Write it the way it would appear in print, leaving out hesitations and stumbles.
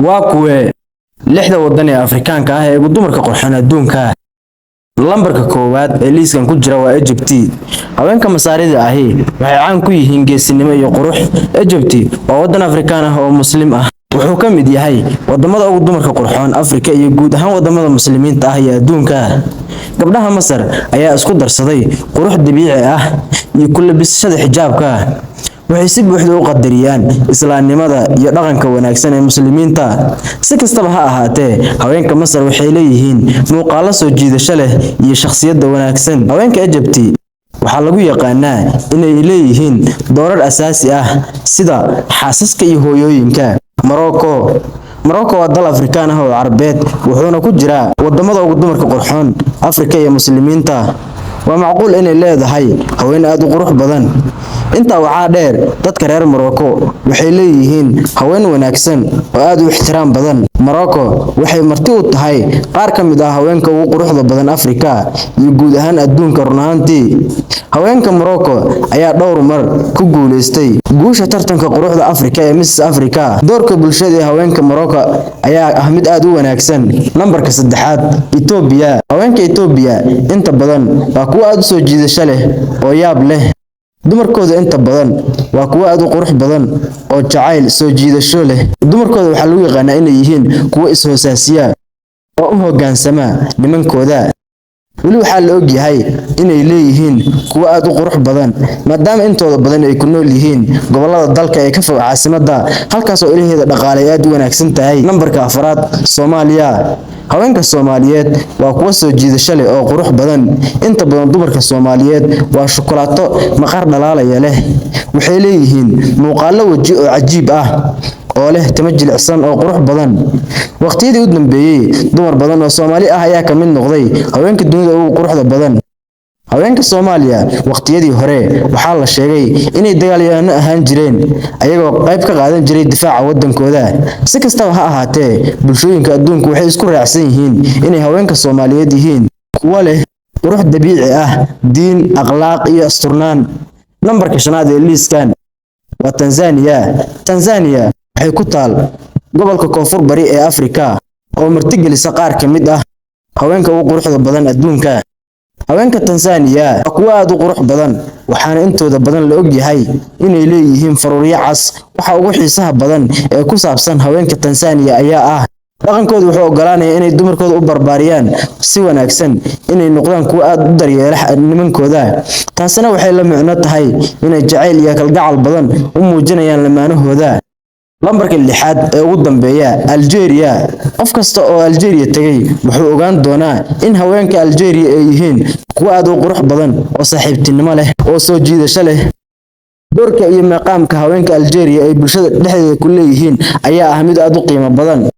waa kuwee lixda waddan ee Afrikaanka ah ee ugu dumarka qurxoon adduunka. Lambarka koowaad ee liiskan ku jira waa Egypt. Haweenka Masaarida ahi waxay caan ku yihiin geesinimo iyo qurux. Egypt waa waddan Afrikaan ah oo Muslim ah. Wuxuu ka mid yahay wadamada ugu dumarka qurxoon Afrika iyo guud ahaan wadamada muslimiinta ah ee adduunka. Gabdhaha Masar ayaa isku darsaday qurux dabiici ah iyo ku labisashada xijaabka. waxay si buuxda u qadariyaan islaamnimada iyo dhaqanka wanaagsan ee muslimiinta. Si kastaba ha ahaatee, haweenka Masar waxay leeyihiin muuqaalo soo jiidasho leh iyo shakhsiyad wanaagsan. Haweenka Egypt waxaa lagu yaqaanaa inay leeyihiin doorar asaasi ah sida xaasaska iyo hooyooyinka. Morocco waa dal Afrikaan ah oo Carabeed, wuxuuna ku jiraa wadamada ugu dumarka qurxoon Afrika iyo muslimiinta. waa macquul inay leedahay haween aad u qurux badan. Intaa waxaa dheer, dadka reer Morocco waxay leeyihiin haween wanaagsan oo aad u ixtiraam badan. Morocco waxay marti u tahay qaar ka mid ah haweenka ugu quruxda badan Afrika iyo guud ahaan adduunka run ahaantii. Haweenka Morocco ayaa dhowr mar ku guuleystay guusha tartanka quruxda Afrika ee Miss Africa. Doorka bulshada ee haweenka Morocco ayaa ah mid aad u wanaagsan. Lambarka saddexaad, Ethiopia. Haweenka Ethiopia inta badan waa kuwo aad u soo jiidasho leh oo yaab leh. dumarkooda inta badan waa kuwo aad u qurux badan oo jacayl soo jiidasho leh. Dumarkooda waxaa lagu yaqaanaa inay yihiin kuwo is-hoosaasiya oo u hoggaansama nimankooda. weli waxaa la og yahay inay leeyihiin kuwo aad u qurux badan, maadaama intooda badan ay ku nool yihiin gobollada dalka ee ka fog caasimadda, halkaas oo ilaheeda dhaqaale aad u wanaagsan tahay. Nambarka afraad, Soomaaliya. haweenka Soomaaliyeed waa kuwo soo jiidasho leh oo qurux badan. Inta badan dumarka Soomaaliyeed waa shukulaato maqaar dhalaalaya leh. waxay leeyihiin muuqaalo waji oo cajiib ah oo leh timo jilicsan oo qurux badan. waqtiyadii u dambeeyay, dumar badan oo Soomaali ah ayaa ka mid noqday haweenka dunida ugu quruxda badan. haweenka Soomaaliya waqtiyadii hore waxaa la sheegay inay dagaalyahano ahaan jireen, ayagoo qayb ka qaadan jiray difaaca wadankooda. Si kastaba ha ahaatee, bulshooyinka adduunku waxay isku raacsan yihiin inay haweenka Soomaaliyeed yihiin kuwo leh qurux dabiici ah, diin, akhlaaq iyo asturnaan. Nambarka shanaad ee liiskan waa Tanzania. Tanzania waxay ku taal gobolka koonfur bari ee Afrika oo martigelisa qaar ka mid ah haweenka ugu quruxda badan adduunka. haweenka Tanzania waa kuwo aad u qurux badan, waxaana intooda badan la og yahay inay leeyihiin faruuryo cas. waxa ugu xiisaha badan ee ku saabsan haweenka Tanzania ayaa ah dhaqankooda wuxuu ogolaanayaa inay dumarkooda u barbaariyaan si wanaagsan, inay noqdaan kuwo aad u daryeela nimankooda. taasina waxay la micno tahay inay jacayl iyo kalgacal badan u muujinayaan lamaanahooda. Lambarka lixaad ee ugu dambeeya, Algeria. qof kasta oo Algeria tagay wuxuu ogaan doonaa in haweenka Algeria ay yihiin kuwo aad u qurux badan oo saaxiibtinimo leh oo soo jiidasho leh. doorka iyo maqaamka haweenka Algeria ay bulshada dhexdeeda ku leeyihiin ayaa ah mid aad u qiimo badan.